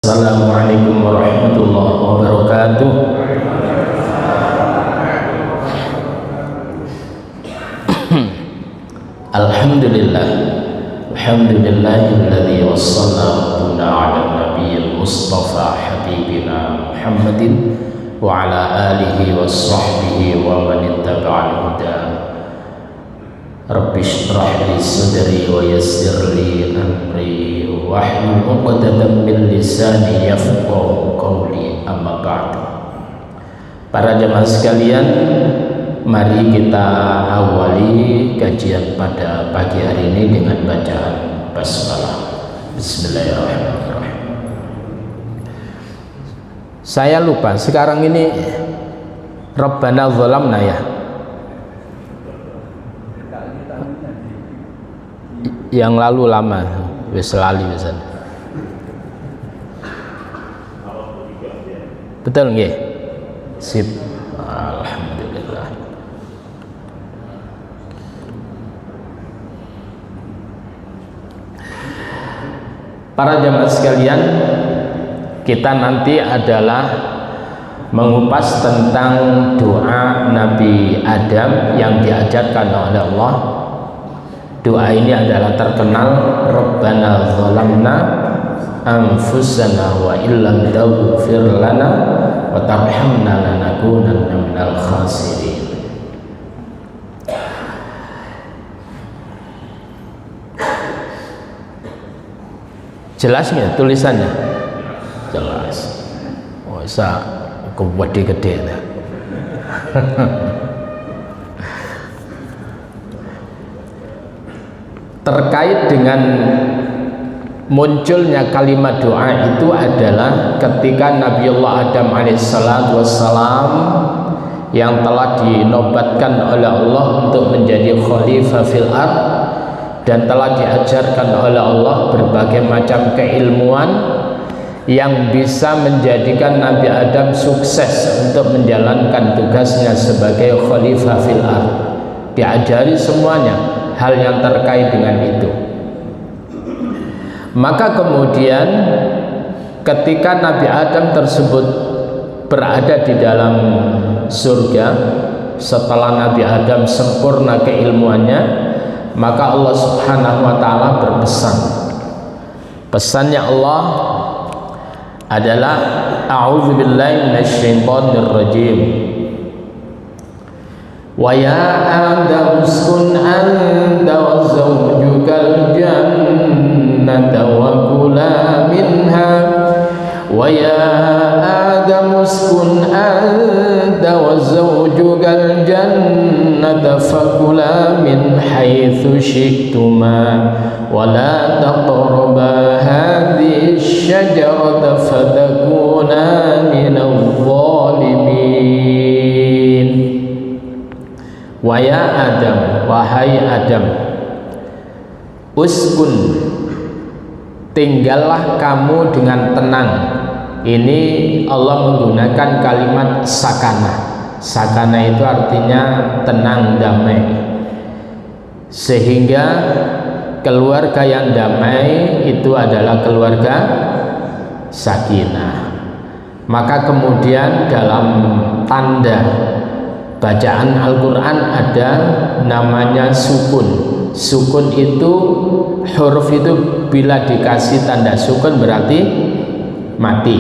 Assalamualaikum warahmatullahi wabarakatuh. Alhamdulillah, alhamdulillahilladzi wassalna rabbuna ala nabiyil mustafa habibina Muhammadin wa ala alihi wa sahbihi wa man ittaba'al huda. Rabbi shrah li sadri wa yassir li amri wahlul 'uqdatam min lisani yafqahu qawli, amma ba'du. Para jemaah sekalian, mari kita awali kajian pada pagi hari ini dengan bacaan basmalah. Bismillahirrahmanirrahim. Saya lupa sekarang ini Rabbana zalamna ya. Yang lalu lama wis lali pisan. Betul nggih? Sip. Alhamdulillah. Para jamaah sekalian, kita nanti adalah mengupas tentang doa Nabi Adam yang diajarkan oleh Allah. Doa ini adalah terkenal, Rabbana zalamna anfusana wa illam taghfir lana wa tarhamna lanakunanna minal khasirin. Jelas nggak tulisannya? Jelas. Oh, bisa gede-gede. Terkait dengan munculnya kalimat doa itu adalah ketika Nabiullah Adam alaihissalatu wassalam yang telah dinobatkan oleh Allah untuk menjadi khalifah fil ard dan telah diajarkan oleh Allah berbagai macam keilmuan yang bisa menjadikan Nabi Adam sukses untuk menjalankan tugasnya sebagai khalifah fil ard. Diajari semuanya hal yang terkait dengan itu. Maka kemudian ketika Nabi Adam tersebut berada di dalam surga, setelah Nabi Adam sempurna keilmuannya, maka Allah Subhanahu wa ta'ala berpesan. Pesannya Allah adalah a'udzubillahi minasyaitonir rajim. Wa ya Adam uskun anta wa zawjukal jannata wa kula minha wa ya Adam uskun anta wa zawjukal jannata fakula min haitsu syi'tuma wa la taqraba hadhihi asy-syajarata fatakuna minadh dhalimin. Wa ya Adam, wahai Adam, uskun, tinggallah kamu dengan tenang. Ini Allah menggunakan kalimat sakana. Sakana itu artinya tenang, damai. Sehingga keluarga yang damai itu adalah keluarga sakinah. Maka kemudian dalam tanda bacaan Al-Quran ada namanya sukun. Sukun itu, huruf itu bila dikasih tanda sukun berarti mati.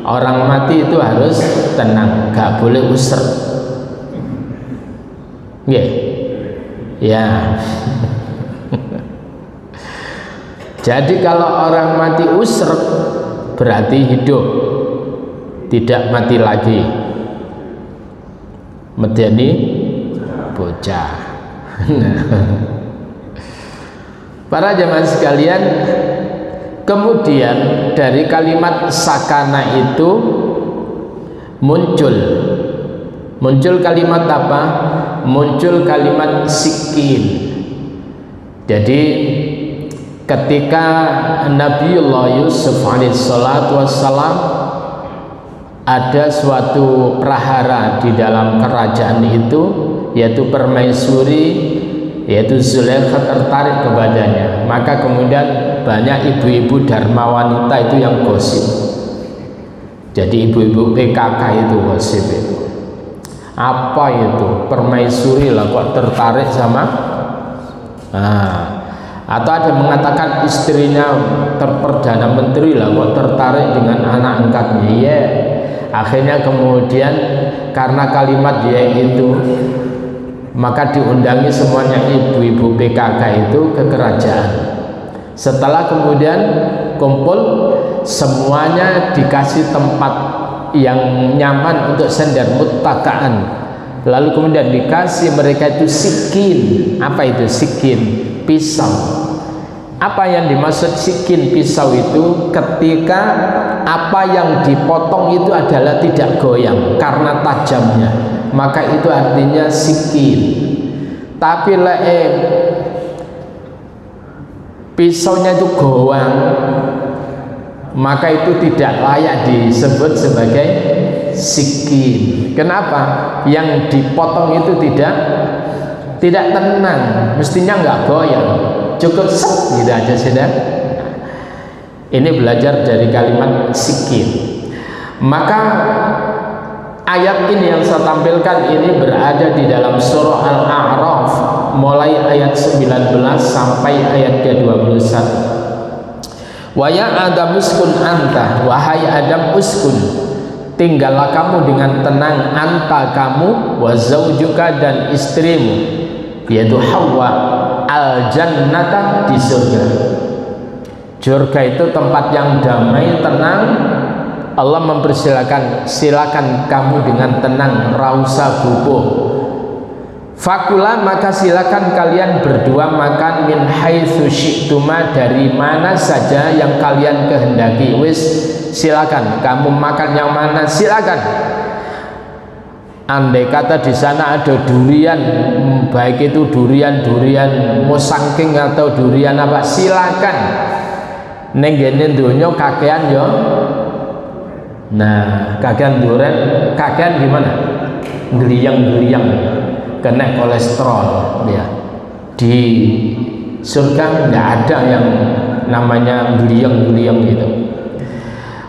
Orang mati itu harus tenang, gak boleh usr. Ya. Jadi kalau orang mati usr berarti hidup, tidak mati lagi. Medeni bocah. Para jemaah sekalian, kemudian dari kalimat sakana itu muncul kalimat apa? Muncul kalimat sikin. Jadi ketika Nabiullah Yusuf alaihissalatu wassalam ada suatu prahara di dalam kerajaan itu, yaitu permaisuri, yaitu Zulaikha tertarik kepadanya. Maka kemudian banyak ibu-ibu dharma wanita itu yang gosip. Jadi ibu-ibu PKK itu gosip itu. Apa itu? Permaisuri lah kok tertarik sama atau ada yang mengatakan istrinya Perdana Menteri lah kok tertarik dengan anak angkatnya. Iya. Akhirnya kemudian karena kalimat dia itu, maka diundangi semuanya ibu-ibu PKK itu ke kerajaan. Setelah kemudian kumpul, semuanya dikasih tempat yang nyaman untuk sandar muttakaan. Lalu kemudian dikasih mereka itu sikin. Apa itu sikin? Pisau. Apa yang dimaksud sikin pisau itu? Ketika apa yang dipotong itu adalah tidak goyang karena tajamnya, maka itu artinya sikin. Tapi pisaunya itu goyang, maka itu tidak layak disebut sebagai sikin. Kenapa? Yang dipotong itu tidak tenang, mestinya nggak goyang, cukup set gitu aja sudah. Ini belajar dari kalimat sikin. Maka ayat ini yang saya tampilkan ini berada di dalam surah Al-A'raf mulai ayat 19 sampai ayat ke-21. Wa ya Adam uskun anta, wahai Adam uskun, tinggallah kamu dengan tenang, anta kamu, wa zaujuka dan istrimu, yaitu Hawa, al jannata di surga. Surga itu tempat yang damai, tenang. Allah mempersilakan, silakan kamu dengan tenang, rausa bubuh. Fakula, maka silakan kalian berdua makan min haitsu syi'tuma, dari mana saja yang kalian kehendaki. Wis, silakan kamu makan yang mana, silakan. Andai kata di sana ada durian, baik itu durian musangking atau durian apa, silakan. Neng gene donya kakean yo. Nah, kakean durian, kakean gimana? Geliyang-geliyang, kena kolesterol ya. Di surga nggak ada yang namanya geliyang-geliyang gitu.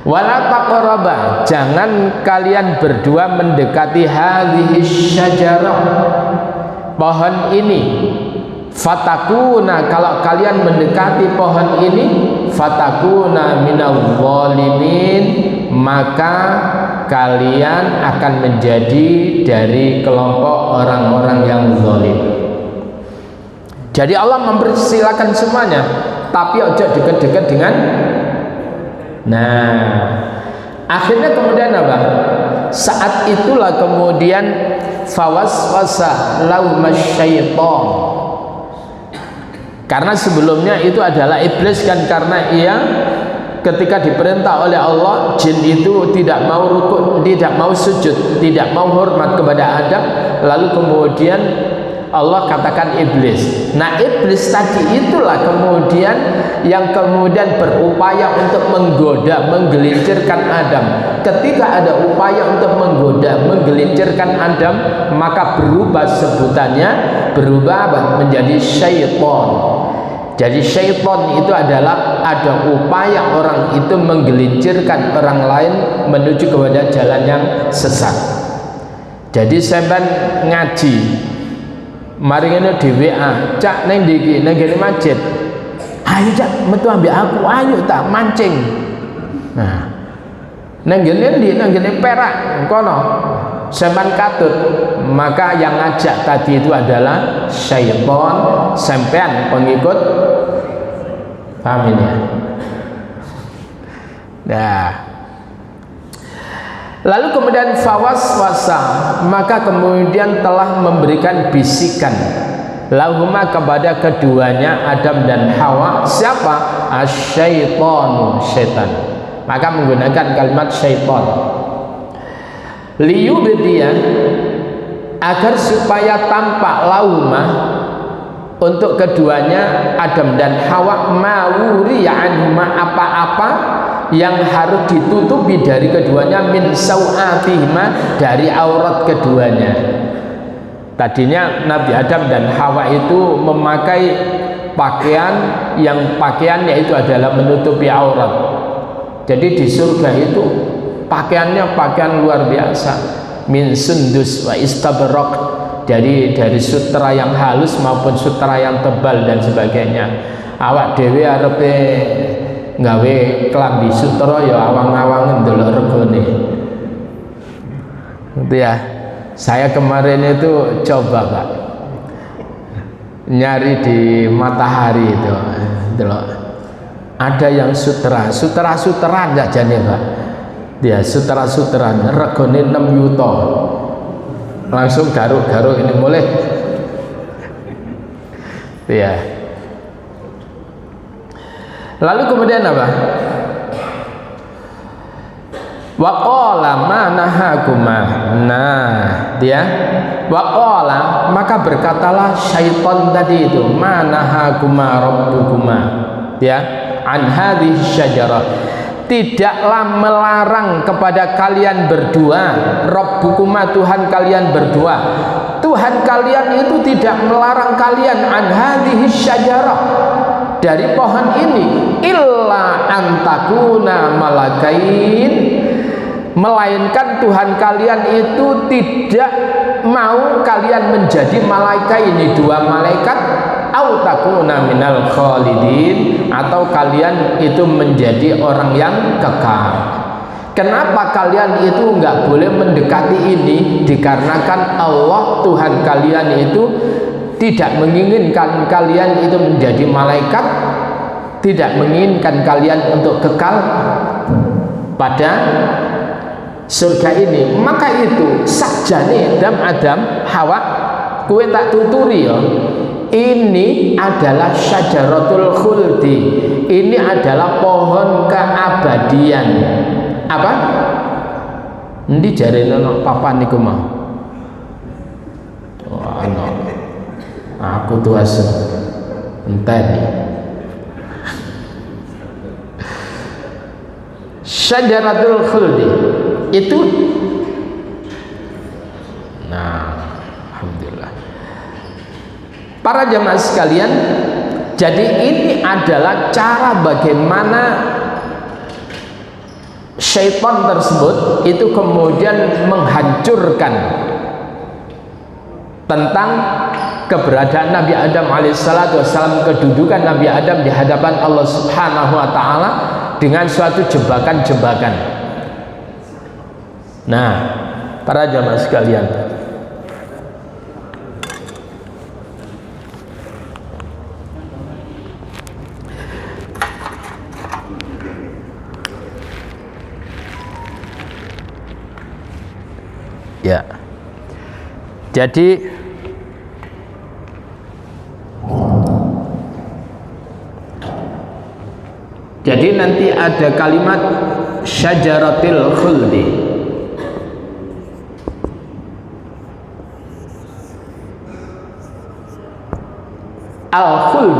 Wala taqraba, jangan kalian berdua mendekati hadhihi syajarah, pohon ini. Fatakuna, kalau kalian mendekati pohon ini, fatakuna minal zalimin, maka kalian akan menjadi dari kelompok orang-orang yang zalim. Jadi Allah mempersilakan semuanya, tapi ojo dekat-dekat dengan. Nah, akhirnya kemudian apa? Saat itulah kemudian fawaswasa lahuma syaitan. Karena sebelumnya itu adalah iblis kan, karena ia ketika diperintah oleh Allah, jin itu tidak mau rukuk, tidak mau sujud, tidak mau hormat kepada Adam. Lalu kemudian Allah katakan iblis. Nah, iblis tadi itulah kemudian yang kemudian berupaya untuk menggoda, menggelincirkan Adam. Ketika ada upaya untuk menggoda, menggelincirkan Adam, maka berubah sebutannya, berubah menjadi syaitan. Jadi syaitan itu adalah ada upaya orang itu menggelincirkan orang lain menuju kepada jalan yang sesat. Jadi sampean ngaji, mari ngene di WA, cak neng diki, neng gini masjid, ayo cak, metu ambil aku, ayo tak mancing. Nah, neng gini perak, kono, sampean katut, maka yang ngajak tadi itu adalah syaitan, sampean pengikut, paham ini ya? Nah, lalu kemudian fawaswasa, maka kemudian telah memberikan bisikan lahuma kepada keduanya Adam dan Hawa. Siapa? Asyaitanu, syaitan. Maka menggunakan kalimat syaitan liyubdiya, agar supaya tampak lahuma untuk keduanya Adam dan Hawa mawuriya anhuma, apa-apa yang harus ditutupi dari keduanya, min sau'atihima, dari aurat keduanya. Tadinya Nabi Adam dan Hawa itu memakai pakaian yang pakaiannya itu adalah menutupi aurat. Jadi di surga itu pakaiannya pakaian luar biasa, min sundus wa istabraq, dari sutra yang halus maupun sutra yang tebal dan sebagainya. Awak dhewe arepe gawe klambi sutra ya awang-awang ndelok regane. Gitu ya. Saya kemarin itu coba Pak nyari di Matahari itu, ada yang sutra-sutran jajane Pak. Dia sutra-sutran regane 6 yuta. Langsung garuk-garuk ini boleh. Ya. Lalu kemudian apa? Wa qala ma nahakuma. Nah, dia wa qala, maka berkatalah syaitan tadi itu, ma nahakuma rabbukuma, ya, an hadhihi syajarah, tidaklah melarang kepada kalian berdua, rabbukuma, Tuhan kalian berdua. Tuhan kalian itu tidak melarang kalian an hadhihi syajarah, dari pohon ini, illa antakuna malakain, melainkan Tuhan kalian itu tidak mau kalian menjadi malaikat ini, 2 malaikat, au takuna minal khalidin, atau kalian itu menjadi orang yang kekal. Kenapa kalian itu nggak boleh mendekati ini? Dikarenakan Allah Tuhan kalian itu tidak menginginkan kalian itu menjadi malaikat, tidak menginginkan kalian untuk kekal pada surga ini. Maka itu sakjane Adam Hawa, kue tak tuturi ya, ini adalah syajaratul khuldi, ini adalah pohon keabadian. Apa? Ndi jarene ana papan niku mah. Oh, ana. Aku tuasen enteni. Syajaratul khuldi itu, nah, alhamdulillah para jamaah sekalian, jadi ini adalah cara bagaimana syaitan tersebut itu kemudian menghancurkan tentang keberadaan Nabi Adam alaihissalam, kedudukan Nabi Adam di hadapan Allah Subhanahu wa ta'ala dengan suatu jebakan-jebakan. Nah, para jamaah sekalian, ya, jadi nanti ada kalimat syajaratil khuldi. Al-khuld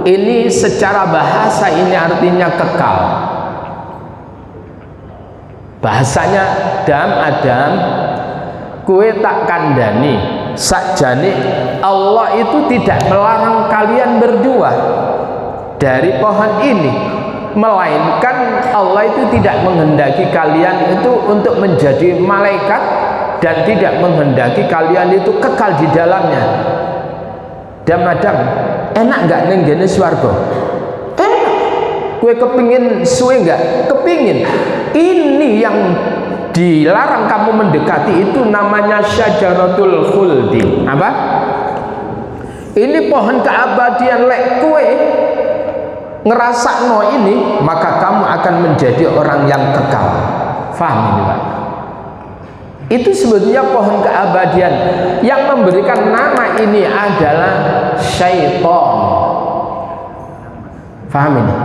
ini secara bahasa ini artinya kekal. Bahasanya Adam, kue tak kandani sakjane Allah itu tidak melarang kalian berdua dari pohon ini, melainkan Allah itu tidak menghendaki kalian itu untuk menjadi malaikat dan tidak menghendaki kalian itu kekal di dalamnya. Adam, enak nggak neng gene swarga? Enak. Kue kepingin suwe nggak? Kepingin. Ini yang dilarang kamu mendekati itu namanya syajaratul khuldi. Apa? Ini pohon keabadian. Lek kue ngerasakno ini, maka kamu akan menjadi orang yang kekal. Faham ini Pak? Itu sebetulnya pohon keabadian. Yang memberikan nama ini adalah syaitan. Faham ini?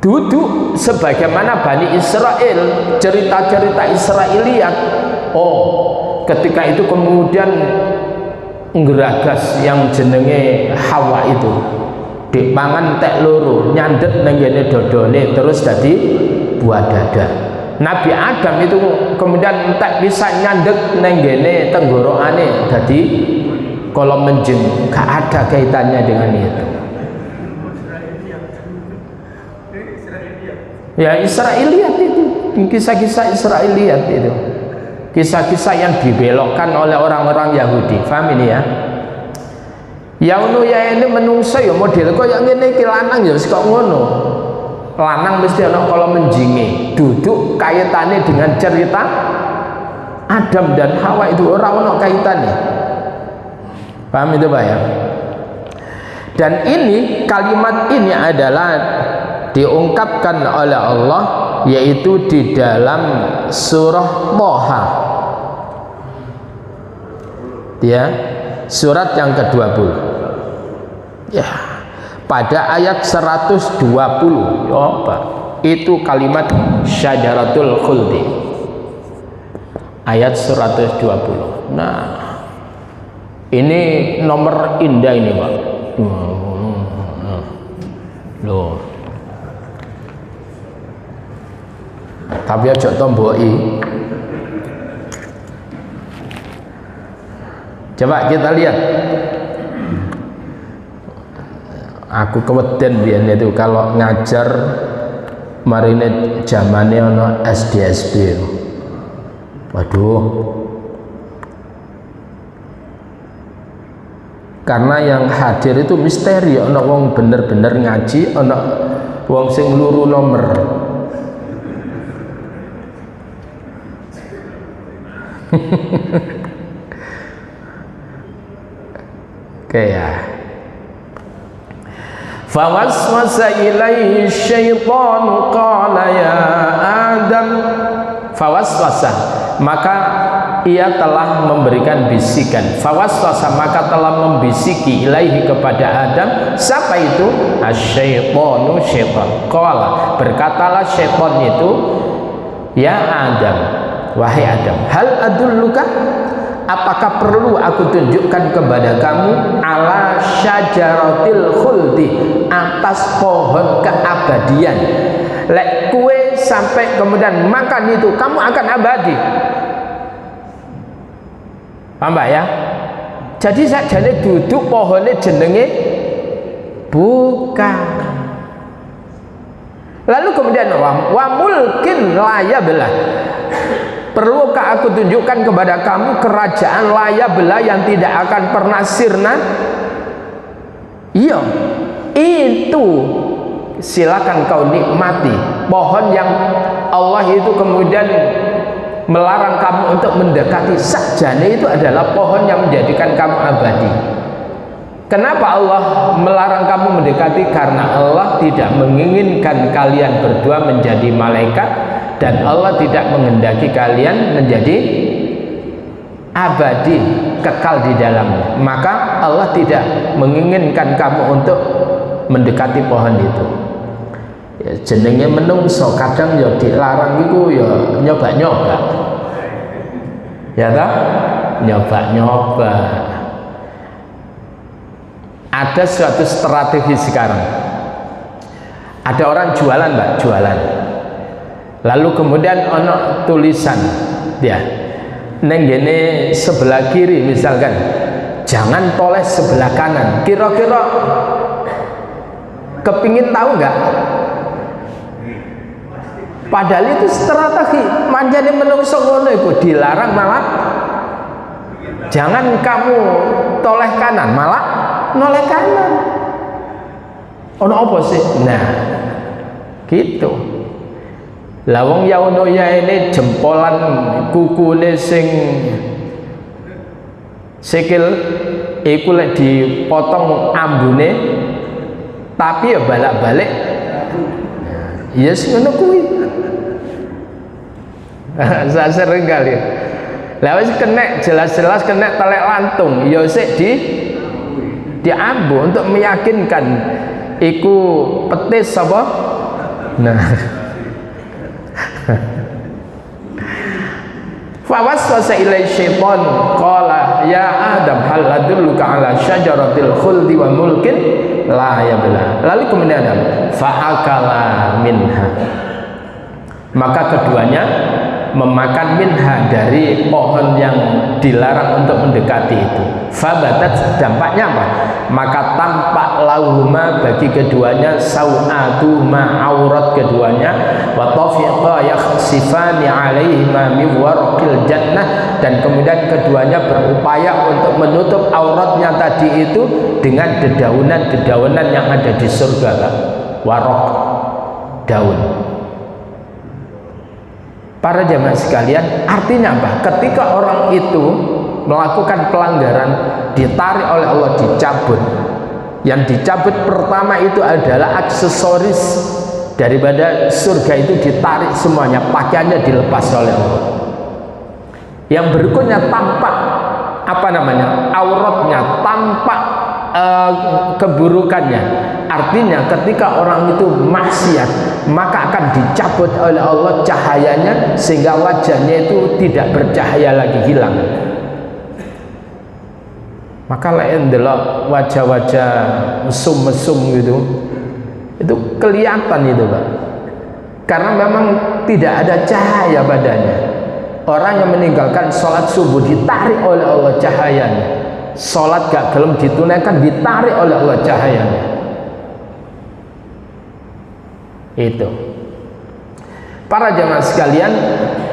Duduk sebagaimana Bani Israel, cerita-cerita Israiliyat. Oh, ketika itu kemudian nggeragas yang jenenge Hawa itu dipangan tek loro, nyandet nang ngene dodone terus dadi buah dada. Nabi Adam itu kemudian tak bisa nyandek nang ngene tenggorokane dadi Kalau menjeng gak ada kaitannya dengan itu. Ya Israiliyat itu, kisah-kisah Israiliyat itu, kisah-kisah yang dibelokkan oleh orang-orang Yahudi. Paham ini ya? Yaunu ya ini menungso ya model kok yang ngene iki lanang ya wis kok ngono. Lanang mesti ana kalau menjingi. Duduk kaitannya dengan cerita Adam dan Hawa itu ora ono kaitannya. Paham itu Pak ya? Dan ini kalimat ini adalah diungkapkan oleh Allah yaitu di dalam surah Thaha. Ya, surat yang ke-20. Ya, pada ayat 120. Ya, apa? Itu kalimat syajaratul khuldi. Ayat 120. Nah, ini nomor indah ini, Pak. Loh. Tapi aja tomboki. Coba kita lihat. Aku keweden biyen itu kalau ngajar marine zamane ana SDSB. Waduh. Karena yang hadir itu misteri, ana wong bener-bener ngaji, ana wong sing luru nomor. Oke ya. Fawaswasa ilaihi syaitanu qala ya Adam. Fawaswasa, maka ia telah memberikan bisikan. Fawaswasa, maka telah membisiki ilaihi kepada Adam. Siapa itu? Asyaitanu, syaitan. Qala, berkatalah syaitan itu, ya Adam, wahai Adam, hal adulluka, apakah perlu aku tunjukkan kepada kamu ala syajaratil khuldi, atas pohon keabadian. Lek kue sampai kemudian makan itu kamu akan abadi. Paham ya? Jadi sakjane duduk pohonnya jenenge bukan. Lalu kemudian wa mulkin la yabla, perlukah aku tunjukkan kepada kamu kerajaan layabla yang tidak akan pernah sirna? Iya, itu silakan kau nikmati pohon yang Allah itu kemudian melarang kamu untuk mendekati. Sakjane itu adalah pohon yang menjadikan kamu abadi. Kenapa Allah melarang kamu mendekati? Karena Allah tidak menginginkan kalian berdua menjadi malaikat, dan Allah tidak menghendaki kalian menjadi abadi, kekal di dalamnya. Maka Allah tidak menginginkan kamu untuk mendekati pohon itu. Ya, jenenge menungso kadang ya dilarang itu ya nyoba-nyoba. Ya tak? Nyoba-nyoba. Ada suatu strategi sekarang. Ada orang jualan, Mbak, jualan. Lalu kemudian ono tulisan ya neng gene sebelah kiri misalkan, jangan toleh sebelah kanan. Kira-kira kepingin tahu nggak? Padahal itu strategi manjane menungso ngono iku dilarang, malah jangan kamu toleh kanan, malah noleh kanan. Ono apa sih? Nah, gitu. Lawang yaono ya ini jempolan kukune sing sikil iku lek dipotong ambune, tapi ya balak-balik. Ya yes, ngono kuwi. Saya sering kali. Lah wis kena jelas-jelas kena telek lantung, ya sik diambu untuk meyakinkan iku petis apa? Nah. Fawaswasa ilai syaitan qala ya Adam hal adulluka ala syajaratil khuldi wa mulkin la yabla. Lalu kemudian Adam fa'akala minha, maka keduanya memakan minha dari pohon yang dilarang untuk mendekati itu. Fabadat, dampaknya apa? Maka tampak lahuma bagi keduanya sau'atuhuma, aurat keduanya, wa tafiqa yakhsifani alaihima min warqil jannah, dan kemudian keduanya berupaya untuk menutup auratnya tadi itu dengan dedaunan-dedaunan yang ada di surga, Pak. Warok, daun. Para jamaah sekalian, artinya apa? Ketika orang itu melakukan pelanggaran, ditarik oleh Allah, dicabut. Yang dicabut pertama itu adalah aksesoris daripada surga itu ditarik semuanya, pakaiannya dilepas oleh Allah. Yang berikutnya tampak apa namanya? Auratnya, tampak keburukannya. Artinya ketika orang itu maksiat, maka akan dicabut oleh Allah cahayanya sehingga wajahnya itu tidak bercahaya lagi, hilang. Maka lain delok wajah-wajah mesum-mesum gitu, itu kelihatan itu, Pak. Karena memang tidak ada cahaya badannya. Orang yang meninggalkan sholat subuh ditarik oleh Allah cahayanya. Sholat gak gelem ditunaikan, ditarik oleh Allah cahayanya. Itu. Para jamaah sekalian,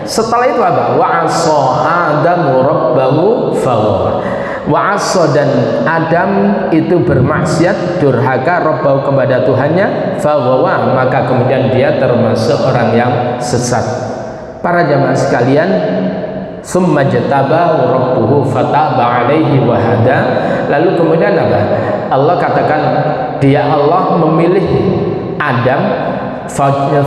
setelah itu apa? Wa asa Adamu rabbahu faghwa. Wa asa, dan Adam itu bermaksiat, durhaka, rabbahu, kepada Tuhannya, faghwa, maka kemudian dia termasuk orang yang sesat. Para jamaah sekalian, summa jatabahu rabbuhu fataba alaihi wa hada. Lalu kemudian apa? Allah katakan, dia Allah memilih Adam,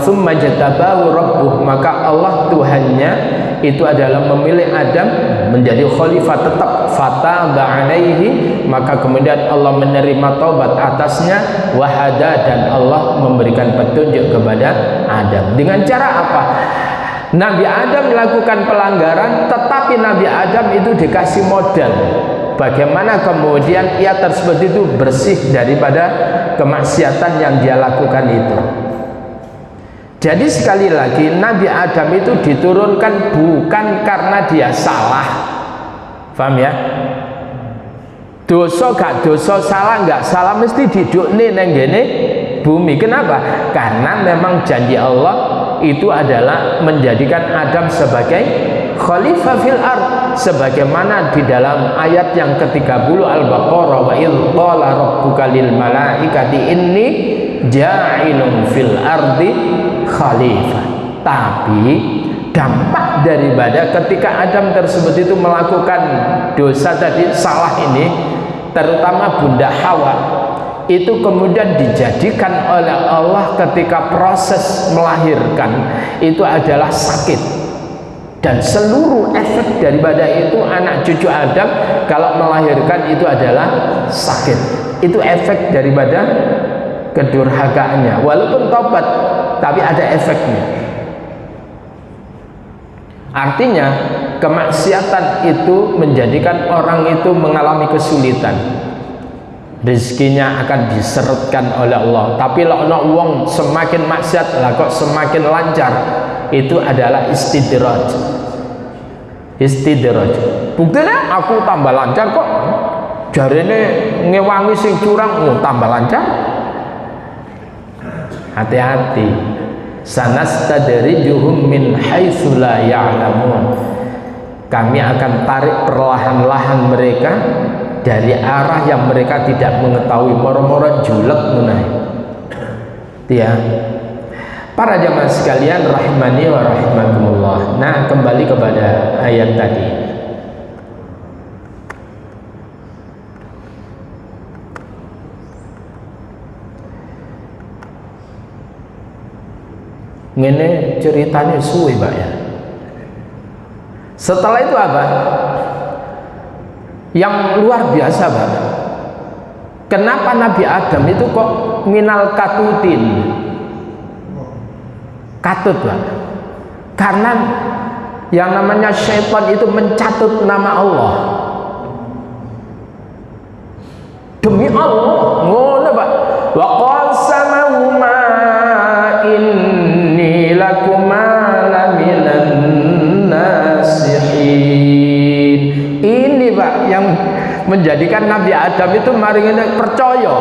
summa jatabahu rabbuh, maka Allah Tuhannya itu adalah memilih Adam menjadi khalifah tetap, fataba alaihi, maka kemudian Allah menerima taubat atasnya, wahada, dan Allah memberikan petunjuk kepada Adam. Dengan cara apa? Nabi Adam melakukan pelanggaran, tetapi Nabi Adam itu dikasih modal bagaimana kemudian ia tersebut itu bersih daripada kemaksiatan yang dia lakukan itu. Jadi sekali lagi, Nabi Adam itu diturunkan bukan karena dia salah, paham ya? Dosa gak dosa, salah gak salah, mesti didukne neng gene bumi. Kenapa? Karena memang janji Allah itu adalah menjadikan Adam sebagai khalifah fil ard, sebagaimana di dalam ayat yang ke-30 Al-Baqarah, wa idh qala rabbuka lil malaikati inni ja'ilun fil ardi khalifah. Tapi dampak daripada ketika Adam tersebut itu melakukan dosa tadi, salah ini, terutama Bunda Hawa, itu kemudian dijadikan oleh Allah ketika proses melahirkan itu adalah sakit, dan seluruh efek daripada itu anak cucu Adam kalau melahirkan itu adalah sakit. Itu efek daripada kedurhakaannya, walaupun tobat tapi ada efeknya. Artinya kemaksiatan itu menjadikan orang itu mengalami kesulitan, rezekinya akan diseretkan oleh Allah. Tapi kalau wong semakin maksiat lah kok semakin lancar, itu adalah istidraj. Istidraj. Buktinya aku tambah lancar kok, jarene ngewangi sing curang tambah lancar. Hati-hati. Sanastadrijuhum min haitsu la ya'lamun. Kami akan tarik perlahan-lahan mereka dari arah yang mereka tidak mengetahui, moro-moro julek menai. Ya. Para jamaah sekalian rahimani wa rahimakumullah. Nah, kembali kepada ayat tadi. Ngene ceritanya suwe, Pak ya. Setelah itu apa? Yang luar biasa, Pak. Kenapa Nabi Adam itu kok minal katutin? Katut, Pak. Karena yang namanya syaitan itu mencatut nama Allah. Demi Allah, ngono, Pak. Wa qasamahuma inni lakuma laminan menjadikan Nabi Adam itu maringene percaya.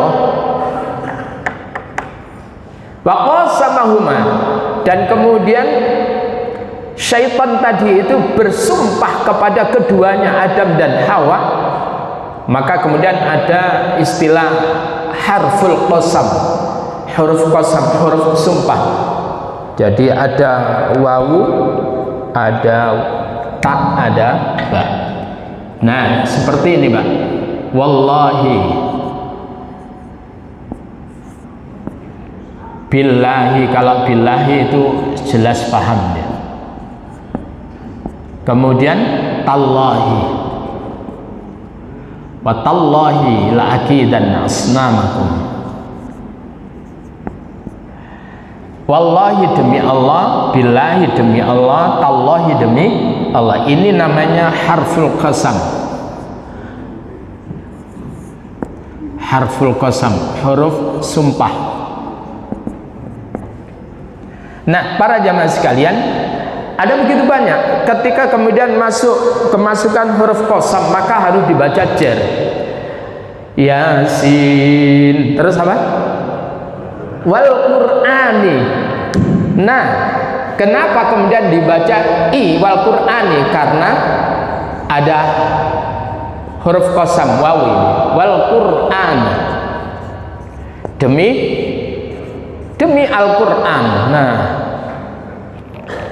Wa qasamahuma, dan kemudian syaitan tadi itu bersumpah kepada keduanya Adam dan Hawa. Maka kemudian ada istilah harful qasam, huruf qasam, huruf sumpah. Jadi ada wawu, ada ta, ada ba. Nah, seperti ini, Pak. Wallahi, billahi, kalau billahi itu jelas paham ya. Kemudian tallahi, wa tallahi la aqidanna asnamakum. Wallahi demi Allah, billahi demi Allah, tallahi demi Allah. Ini namanya harful qasam. Harful qasam, huruf sumpah. Nah, para jamaah sekalian, ada begitu banyak. Ketika kemudian kemasukan huruf qasam, maka harus dibaca jar. Yasin. Terus apa? Wal Qur'ani. Nah, kenapa kemudian dibaca i wal Qur'ani? Karena ada huruf qasam wawu ini. Wal Qur'ani. Demi Al-Qur'an. Nah,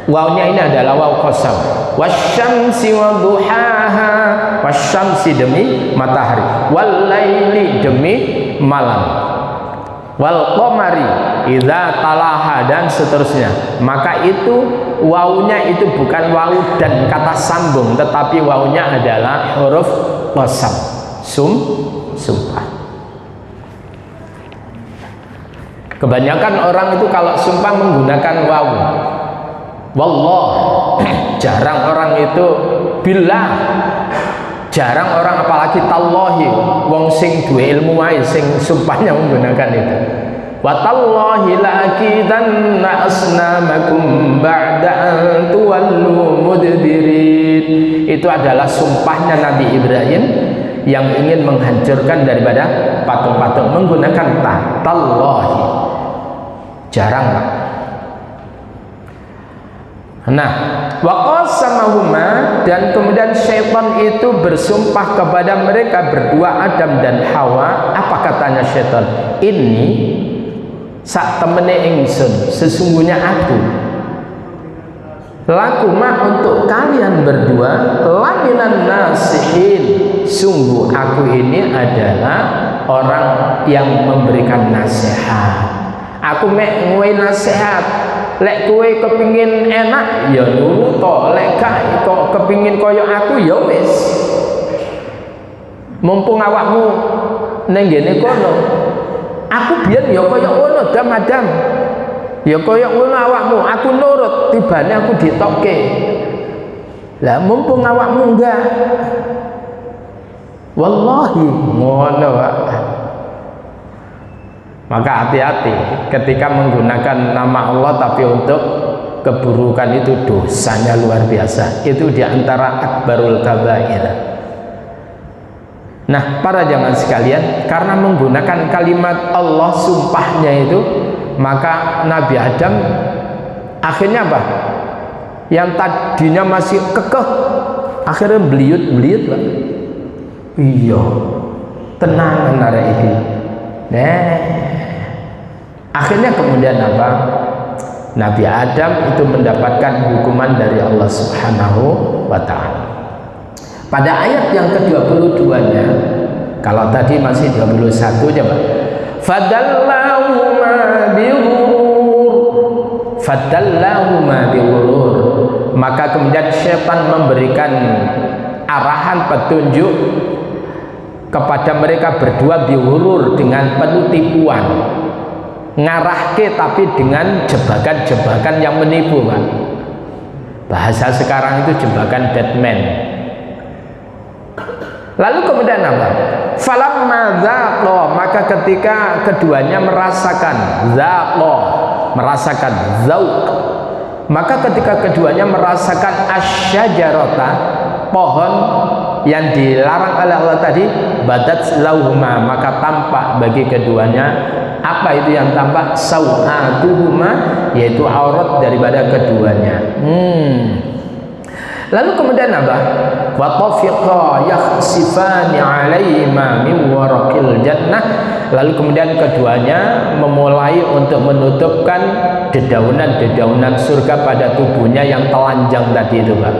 wawunya ini adalah wawu qasam. Wasyamsi wadduhaha. Wasyamsi demi matahari. Wal laili demi malam. Wal qamari idza talaha, dan seterusnya. Maka itu wawunya itu bukan wawu dan kata sambung, tetapi wawunya adalah huruf qasam, sumpah. Kebanyakan orang itu kalau sumpah menggunakan wawu. Wallah, jarang orang itu billah. Jarang orang, apalagi tallahi, wong sing duwe ilmu wae sing sumpahnya menggunakan itu. Wa tallahi la aqidanna asnamakum ba'da an tuwallu mudbirin. Itu adalah sumpahnya Nabi Ibrahim yang ingin menghancurkan daripada patung-patung menggunakan tallahi. Jarang, Pak. Nah, wa qasamahuma, dan kemudian syaitan itu bersumpah kepada mereka berdua Adam dan Hawa. Apa katanya syaitan? Ini sak temene ingsun, sesungguhnya aku lakuma untuk kalian berdua laminan nasihin, sungguh aku ini adalah orang yang memberikan nasihat. Aku mek ngwe nasihat. Lek kowe kepingin enak ya nurut to, lek gak kok kepingin koyo aku ya wis. Mumpung awakmu ning ngene kono, aku biyen ya koyo ngono madam. Ya koyo ngono awakmu, aku nurut, tibane aku ditokke. Lah mumpung awakmu enggak. Wallahi ngono, Pak. Maka hati-hati ketika menggunakan nama Allah tapi untuk keburukan, itu dosanya luar biasa. Itu diantara akbarul kabair. Nah, para jamaah sekalian, karena menggunakan kalimat Allah, sumpahnya itu, maka Nabi Adam akhirnya apa? Yang tadinya masih kekeh, akhirnya beliut-beliut, Pak. Iya, tenang arek iki. Nah, akhirnya kemudian apa? Nabi Adam itu mendapatkan hukuman dari Allah Subhanahu wa ta'ala. Pada ayat yang ke-22-nya, kalau tadi masih 21, coba. Fadallahuma bighurur. Fadallahuma bighurur. Maka kemudian syaitan memberikan arahan petunjuk kepada mereka berdua bighurur, dengan penuh tipuan. Ngarahke tapi dengan jebakan-jebakan yang menipu, Pak. Bahasa sekarang itu jebakan Batman. Lalu kemudian apa? Falamma dzaqo, maka ketika keduanya merasakan dzaqo, merasakan zauq, maka ketika keduanya merasakan asyajarata, pohon yang dilarang oleh Allah tadi, badat lauhuma, maka tampak bagi keduanya. Apa itu yang tampak? Sau'atuhuma, yaitu aurat daripada keduanya. Lalu kemudian apa? Wa tafiqa yakhsifani 'alaihima min waraqil jannah. Lalu kemudian keduanya memulai untuk menutupkan dedaunan-dedaunan surga pada tubuhnya yang telanjang tadi itu, Pak.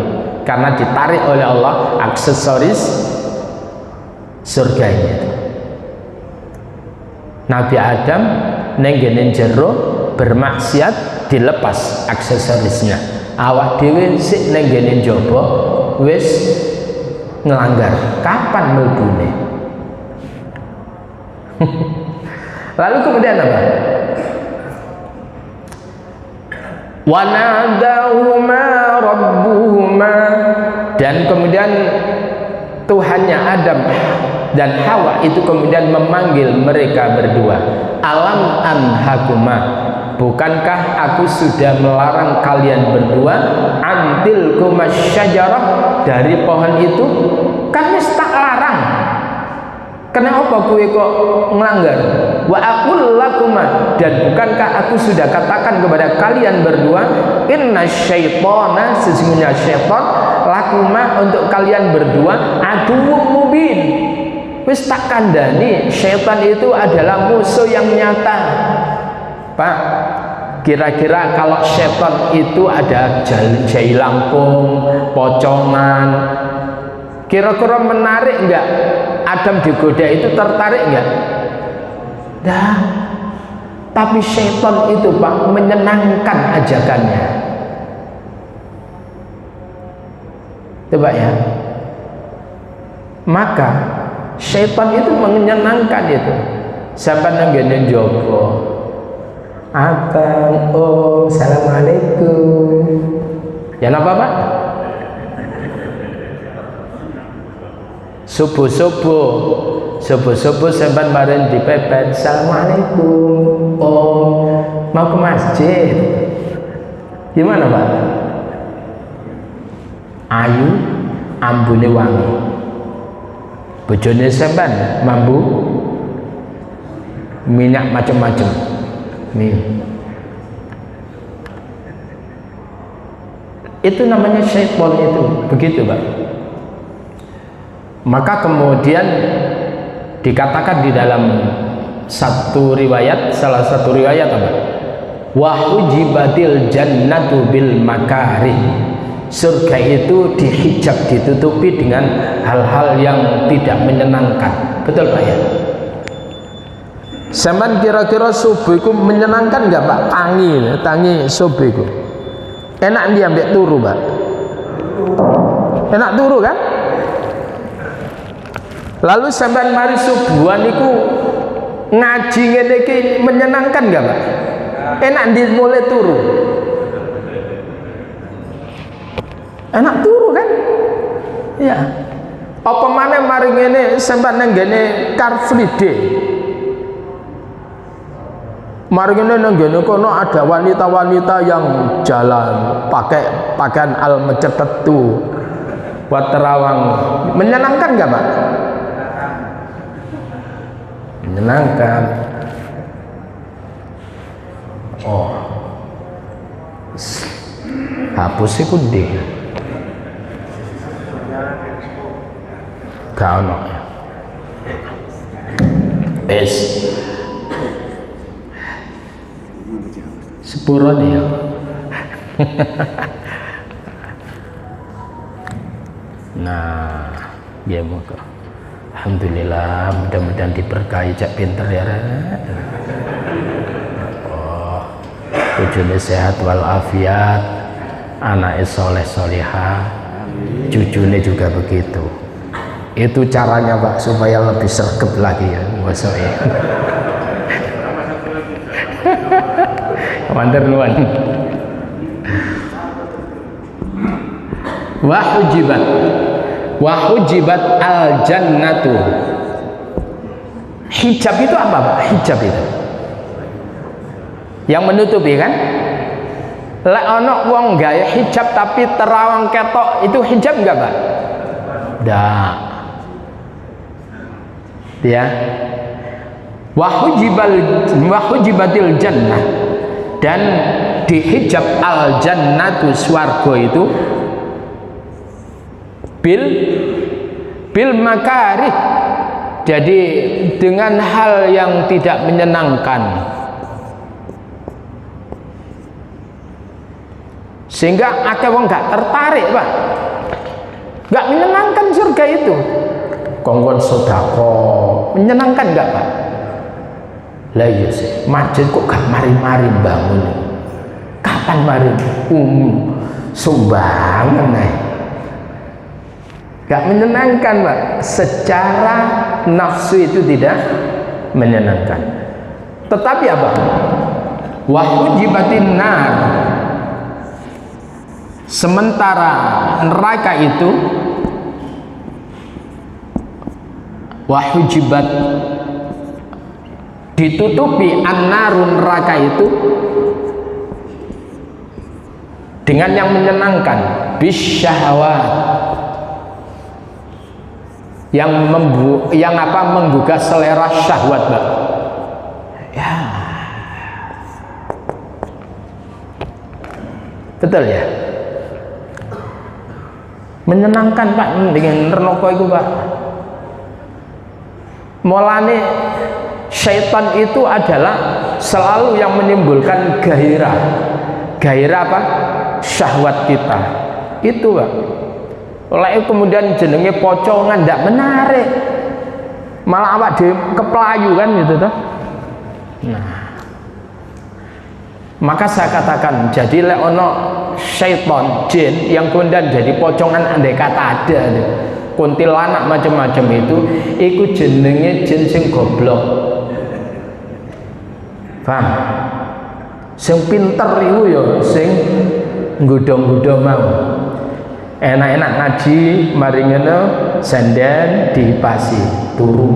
Karena ditarik oleh Allah aksesoris surganya. Nabi Adam nenggene jero bermaksiat dilepas aksesorisnya. Awak dhewe sik nenggene njaba wis ngelanggar. Kapan mlebune? Lalu kemudian apa? Wa nadahuma rabbuhuma, dan kemudian Tuhannya Adam dan Hawa itu kemudian memanggil mereka berdua. Alam anhakuma, bukankah aku sudah melarang kalian berdua antil kumasyajarah, dari pohon itu? Kan wis tak larang. Kenapa kowe kok nglanggar? Wa aqul lakuma, dan bukankah aku sudah katakan kepada kalian berdua, inna syaitana, sesungguhnya syaitan, lakuma, untuk kalian berdua, aduwwum mubin. Wis tak kandhani, syaitan itu adalah musuh yang nyata. Pak, kira-kira kalau syaitan itu ada jailangkung, pocongan, kira-kira menarik enggak? Adam digoda itu tertarik enggak? Dah. Tapi syaitan itu, Pak, menyenangkan ajakannya. Coba ya. Maka syaitan itu menyenangkan itu. Sampai nenggene njogo. Abang, om, assalamualaikum. Ya napa, Pak? Subuh-subuh sampai kemarin dipepet, assalamualaikum, om, mau ke masjid. Gimana, Pak? Ayu, ambune wangi. Bojone sampean mambu minyak macam-macam. Nih. Itu namanya syaitan itu, begitu, Pak. Maka kemudian dikatakan di dalam satu riwayat, salah satu riwayat apa? Wa hujibatil jannatu bil makarih. Surga itu dihijab, ditutupi dengan hal-hal yang tidak menyenangkan. Betul, Pak ya? Sampeyan kira-kira subuh itu menyenangkan enggak, Pak? Tangi subuh itu. Enak dia ambek turu, Pak. Enak turu kan? Lalu sampean mari subuhan niku ngaji ngene iki menyenangkan enggak, Pak? Enak ndi mulai turu. Enak turu kan? Iya. Apa maneh mari ngene sampean nang ngene Car Free Day. Mari ngene nang ngene kono ada wanita-wanita yang jalan pakai pakaian al-mecetetu buat terawang. Menyenangkan enggak, Pak? Menyenangkan. Oh, hapus iku ndi? Gak ono. Es sepuro nih ya. Nah, ya moga. Alhamdulillah, mudah-mudahan diberkahi, cak pinter ya. Oh, bojone sehat walafiat, anaknya soleh solihah, cucunya juga begitu. Itu caranya, Pak, supaya lebih sergap lagi ya, maksudnya. Mantar nuan. Wahujibat al jannatu. Hijab itu apa, Pak? Hijab itu yang menutupi kan? Lek ana wong gawe hijab tapi terawang ketok, itu hijab enggak, Pak? Ndak. Ya. Wahujibatil jannah, dan dihijab al jannatu swarga itu bil makarih, jadi dengan hal yang tidak menyenangkan, sehingga akeh wong gak tertarik, Pak. Gak menyenangkan surga itu. Kongkon sedekah menyenangkan gak, Pak? Lah iya sih, masjid kok gak mari-mari bangun. Kapan mari sumbangan nih? Gak menyenangkan, Pak. Secara nafsu itu tidak menyenangkan. Tetapi apa? Wahujibatin nar, sementara neraka itu wahujibat, ditutupi an-narun, neraka itu dengan yang menyenangkan, bisyahwat, yang menggugah selera syahwat, Pak. Ya. Betul ya? Menyenangkan, Pak, dengan neraka itu, Pak. Mulane syaitan itu adalah selalu yang menimbulkan gairah apa? Syahwat kita itu, Pak. Oleh kemudian jenenge pocongan ndak menarik, malah awak dhewe keplayu kan gitu toh. Nah, maka saya katakan, jadi lek ono syaitan jin yang kemudian jadi pocongan, andai kata ada kuntilanak macam-macam itu, iku jenenge jin sing goblok. Paham? Sing pinter iku ya sing nggodho-nggodho mau. Enak-enak ngaji, mari ngono senden dipasi turu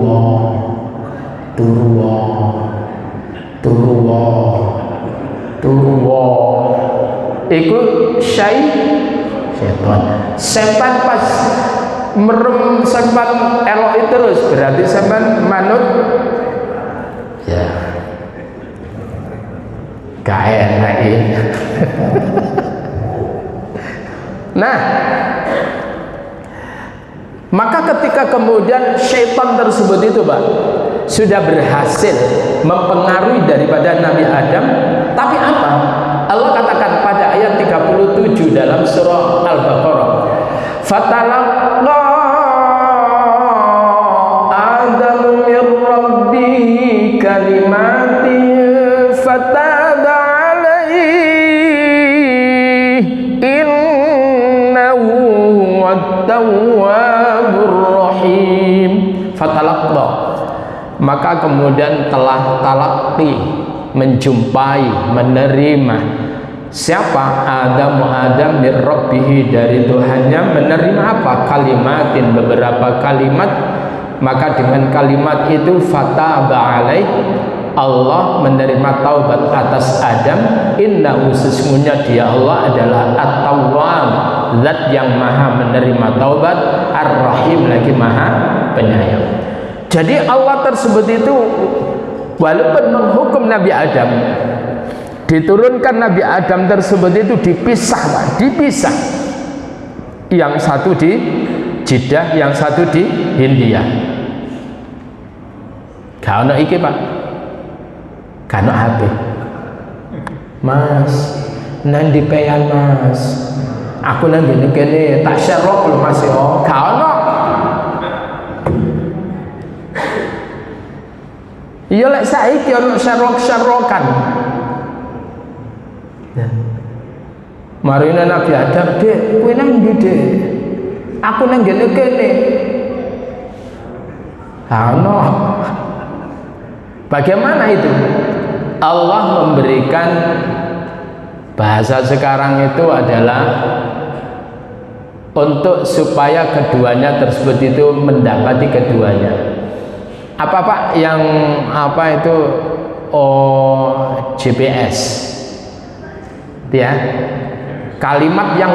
iku setan pas merem, setan elok terus, berarti setan manut ya gak enak ini. Nah, maka ketika kemudian syaitan tersebut itu, Pak, sudah berhasil mempengaruhi daripada Nabi Adam, tapi apa? Allah katakan pada ayat 37 dalam surah Al-Baqarah, fatalaqqa Adamu min rabbihi kalimatin fataba alaihi innahu huwattawwabur rahim. Fatalaqqa, maka kemudian telah talaqi, menjumpai, menerima. Siapa? Adam min rabbihi, dari Tuhannya, menerima apa? Kalimatin, beberapa kalimat. Maka dengan kalimat itu fataba alaih, Allah menerima taubat atas Adam. Innahu, sesungguhnya dia Allah adalah at-tawwab, zat yang maha menerima taubat, ar-rahim, lagi maha penyayang. Jadi Allah tersebut itu walaupun menghukum Nabi Adam, diturunkan Nabi Adam tersebut itu dipisah, dipisah. Yang satu di Jeddah, yang satu di Hindia. Gak ono iki, Pak. Gak ono HP. Mas, nang di peyan, Mas. Aku nang kene tak Sherlock lho, Mas yo. Gak ono. Iya lek saiki ono Sherlock-Sherlockan. Ya. Marine Nabi Adam, Dek, kowe nang ndi, Dek? Aku nang kene. Ono. Bagaimana itu? Allah memberikan, bahasa sekarang itu adalah untuk supaya keduanya tersebut itu mendapati keduanya. Apa, Pak, yang apa itu GPS ya, kalimat yang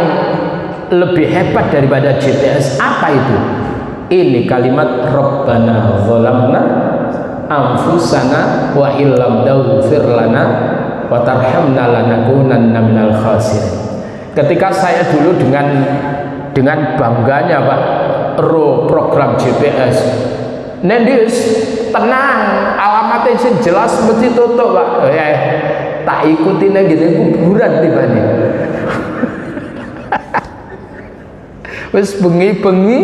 lebih hebat daripada GPS apa itu? Ini kalimat Rabbana zalamna anfusana wa illam taghfir lana wa tarhamna lanakunanna minal khasirin. Ketika saya dulu dengan bangganya Pak program GPS Nendis tenang, alamatnya sing jelas mesti tutup Pak. Tak ikutin gitu kuburan tiba nih. Wis bengi-bengi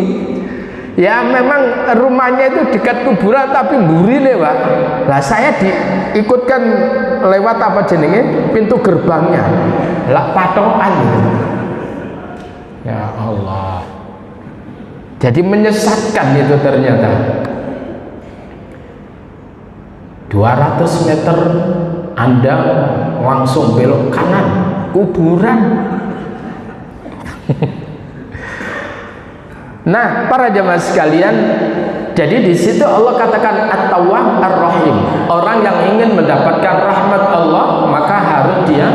ya memang rumahnya itu dekat kuburan tapi mburine Pak. Lah saya diikutkan lewat apa jenenge pintu gerbangnya. Lah patokan gitu. Ya Allah. Jadi menyesatkan itu ternyata. 200 meter Anda langsung belok kanan, kuburan. Nah, para jamaah sekalian, jadi di situ Allah katakan At-Tawwab Ar-Rahim. Orang yang ingin mendapatkan rahmat Allah, maka harus dia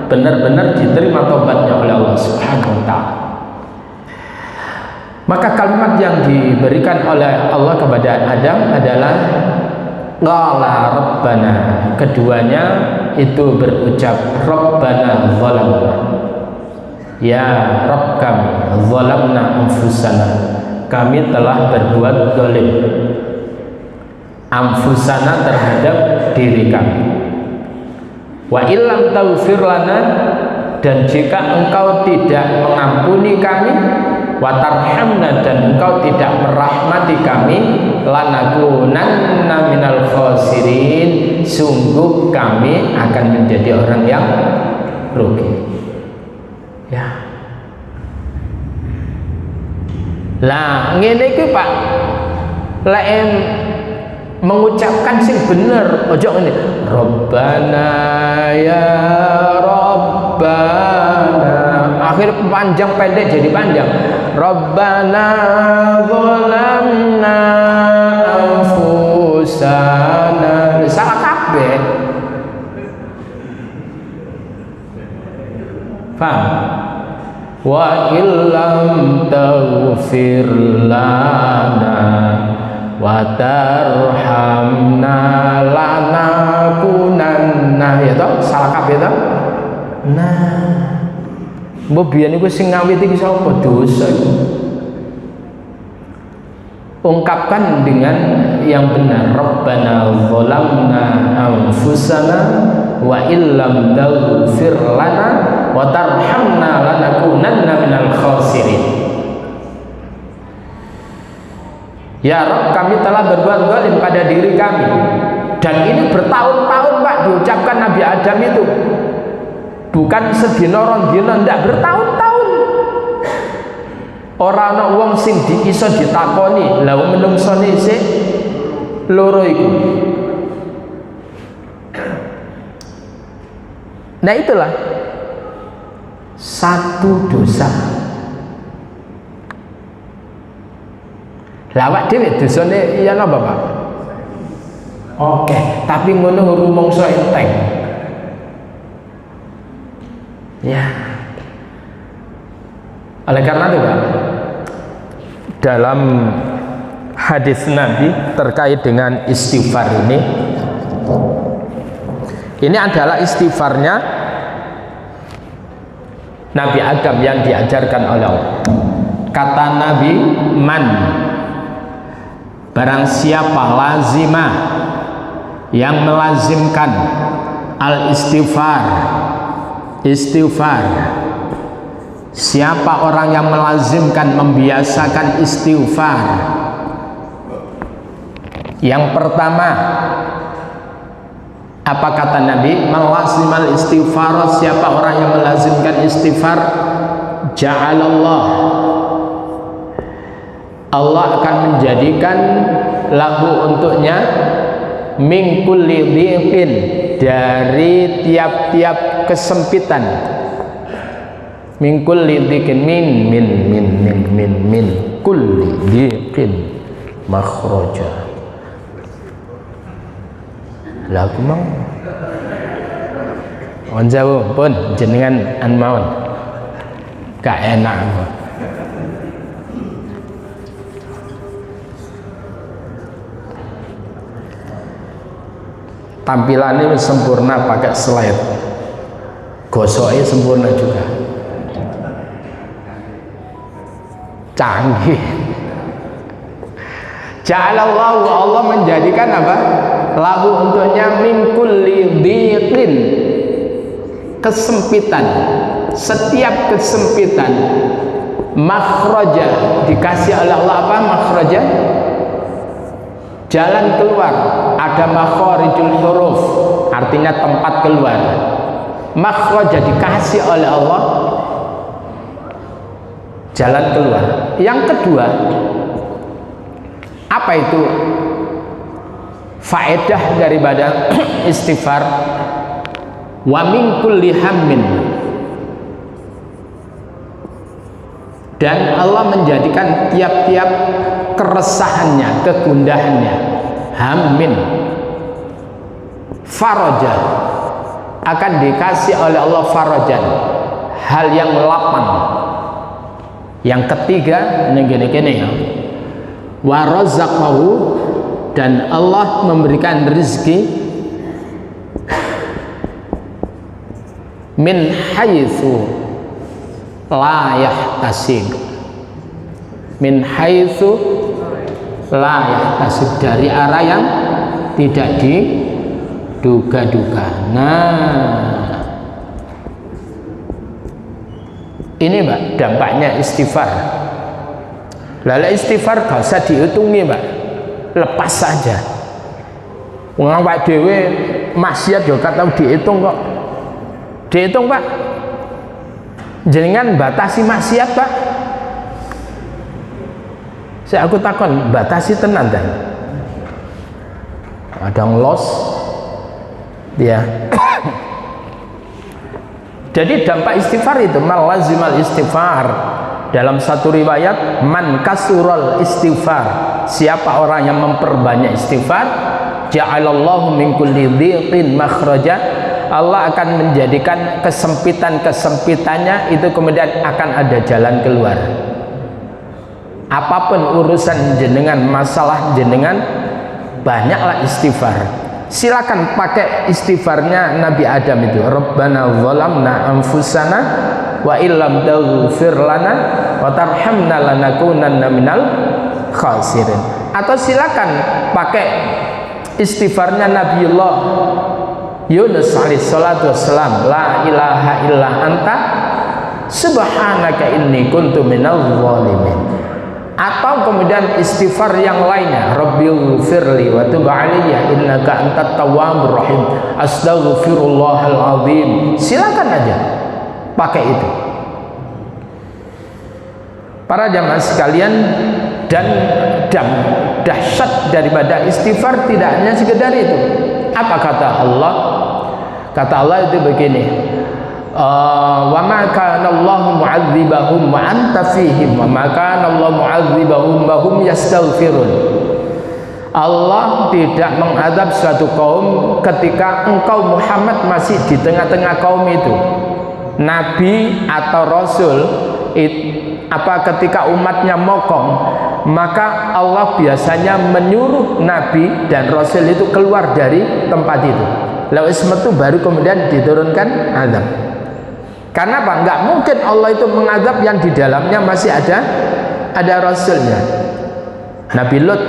benar-benar diterima taubatnya oleh Allah Subhanahu wa taala. Maka kalimat yang diberikan oleh Allah kepada Adam adalah qala rabbana. Keduanya itu berucap Rabbana zalamna. Ya Rabb kami, zalamna anfusana. Kami telah berbuat zalim. Anfusana terhadap diri kami. Wa illam taghfir lana, dan jika engkau tidak mengampuni kami, wa tarhamna, dan engkau tidak merahmati kami, lanakunanna minal khasirin, sungguh kami akan menjadi orang yang rugi. Ya. Lah ngene iki Pak, lek mengucapkan sing bener, ojo ngene. Rabbana ya Rabbana. Akhir panjang pendek jadi panjang. Rabbana zalamna anfusana. Salah kabeh. Paham? Wa illam taghfir lana wa tarhamna lanakunanna, ya toh salah kabeh toh. Nah, mbok biyen iku sing ngawit iki sapa dosa iku. Ungkapkan dengan yang benar. Rabbana zalamna anfusana wa illam taghfir lana wa tarhamna lanakunanna minal khasirin. Ya Rabb, kami telah berbuat zalim pada diri kami. Dan ini bertahun-tahun Pak diucapkan Nabi Adam itu. Bukan sedina rong dina, ndak, bertahun-tahun. Ora ana wong sing iso ditakoni, lha wong menungsone isih loro iku. Nah itulah satu dosa. Lawak dhewe dosane iya napa Pak? Oke, tapi ngono rumangsa enteng. Ya. Oleh karena itu Pak, dalam hadis Nabi terkait dengan istighfar ini adalah istighfarnya Nabi Adam yang diajarkan oleh Allah. Kata Nabi, man, barang siapa lazimah, yang melazimkan al istighfar, siapa orang yang melazimkan, membiasakan istighfar. Yang pertama, apa kata Nabi? Melazimal istighfar, siapa orang yang melazimkan istighfar, ja'alallah, Allah akan menjadikan lahu untuknya min kulli dhiqin, dari tiap-tiap kesempitan, min kulli dhiqin, min kulli dhiqin makhraja. Lah aku mau on jauh pun jenengan an mawon gak enak. tampilannya sempurna pakai slide, gosoknya sempurna juga, canggih. Ja'alallahu, Allah menjadikan apa? Lahu untuknya min kulli dhiqin, kesempitan, setiap kesempitan, makhraja, dikasih oleh Allah apa? Makhraja, jalan keluar. Ada makharijul huruf, artinya tempat keluar. Makhraja, dikasih oleh Allah jalan keluar. Yang kedua, apa itu faedah daripada istighfar? Wa min kulli hammin, dan Allah menjadikan tiap-tiap keresahannya, kegundahannya, hammin, faraja, akan dikasih oleh Allah farajan, hal yang lapang. Yang ketiga, ini gini-gini ya, wa razaqahu, dan Allah memberikan rezeki min haitsu la yahtasib, min haitsu la yahtasib, dari arah yang tidak diduga-duga. Nah, ini Mbak dampaknya istighfar. Lalu istighfar gak usah dihitungi Mbak, lepas saja. Awak dhewe maksiat yo gak tau dihitung kok. Dihitung Pak, jenengan batasi maksiat Pak. Saya aku takon, batasi tenan dah. Ada ngelos dia. Jadi dampak istighfar itu malazimal istighfar. Dalam satu riwayat, man kasural istighfar, siapa orang yang memperbanyak istighfar, ja'alallahu min kulli dhiqin makhraja, Allah akan menjadikan kesempitan-kesempitannya itu kemudian akan ada jalan keluar. Apapun urusan jenengan, masalah jenengan, banyaklah istighfar. Silakan pakai istighfarnya Nabi Adam itu, Rabbana zalamna anfusana wa illam taghfir lana wa tarhamna lanakunanna minal khasirin. Atau silakan pakai istighfarnya Nabiullah Yunus alaihi salatu wassalam, la ilaha illa anta subhanaka inni kuntu minal zalimin. Atau kemudian istighfar yang lainnya, Rabbighfirli wa tub 'alayya innaka antat tawwabur rahim, astaghfirullahal azim. Silakan aja pakai itu. Para jamaah sekalian, dan dahsyat daripada istighfar tidak hanya sekedar itu. Apa kata Allah? Kata Allah itu begini, wa ma kana Allahu mu'adzibahum wa anta fihim wa ma kana Allahu mu'adzibahum wa hum yastaghfirun. Allah tidak mengadab suatu kaum ketika engkau Muhammad masih di tengah-tengah kaum itu. Nabi atau Rasul ketika umatnya mokong, maka Allah biasanya menyuruh Nabi dan Rasul itu keluar dari tempat itu. Lalu itu baru kemudian diturunkan azab. Karena apa? Enggak mungkin Allah itu mengazab yang di dalamnya masih ada Rasulnya. Nabi Lut,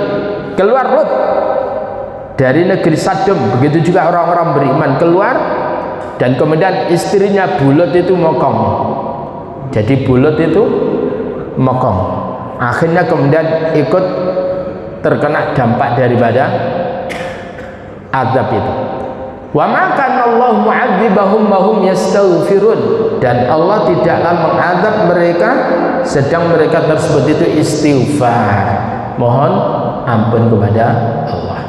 keluar Lut dari negeri Sadom, begitu juga orang-orang beriman keluar, dan kemudian istrinya Bulut itu mokong. Jadi Bulut itu mokong, akhirnya kemudian ikut terkena dampak daripada azab itu. Wa ma kana Allahu mu'adzibahum wa hum yastaghfirun, dan Allah tidaklah mengadab mereka sedang mereka tersebut itu istighfar, mohon ampun kepada Allah.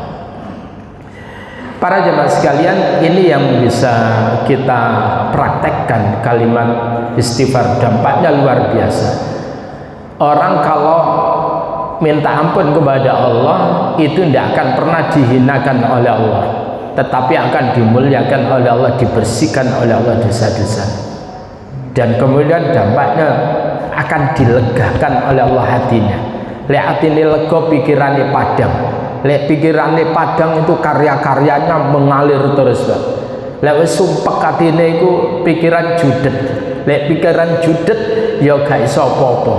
Para jemaah sekalian, ini yang bisa kita praktekkan kalimat istighfar, dampaknya luar biasa. Orang kalau minta ampun kepada Allah itu tidak akan pernah dihinakan oleh Allah, tetapi akan dimuliakan oleh Allah, dibersihkan oleh Allah dosa-dosa, dan kemudian dampaknya akan dilegakan oleh Allah hatinya. Lihat ini lega, pikirannya padam. Lek pikirannya padang itu karya-karyanya mengalir terus, Pak. Lek wis sumpek atine iku pikiran judet. Lek pikiran judet ya gak iso apa-apa.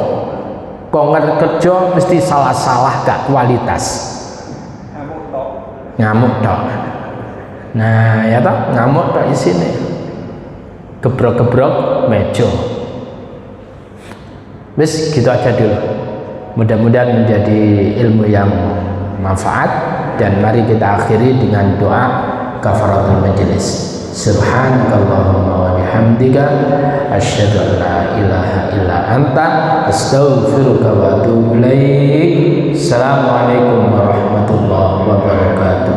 Kok kerja mesti salah-salah gak kualitas. Ngamuk tok. Nah, ya toh, ngamuk tok isine. Gebrok-gebrok meja. Wis gitu aja dulu. Mudah-mudahan menjadi ilmu yang manfaat, dan mari kita akhiri dengan doa kafaratul majelis. Subhanakallahumma wa bihamdika asyhadu an la ilaha illa anta astaghfiruka wa atubu ilaik. Assalamualaikum warahmatullahi wabarakatuh.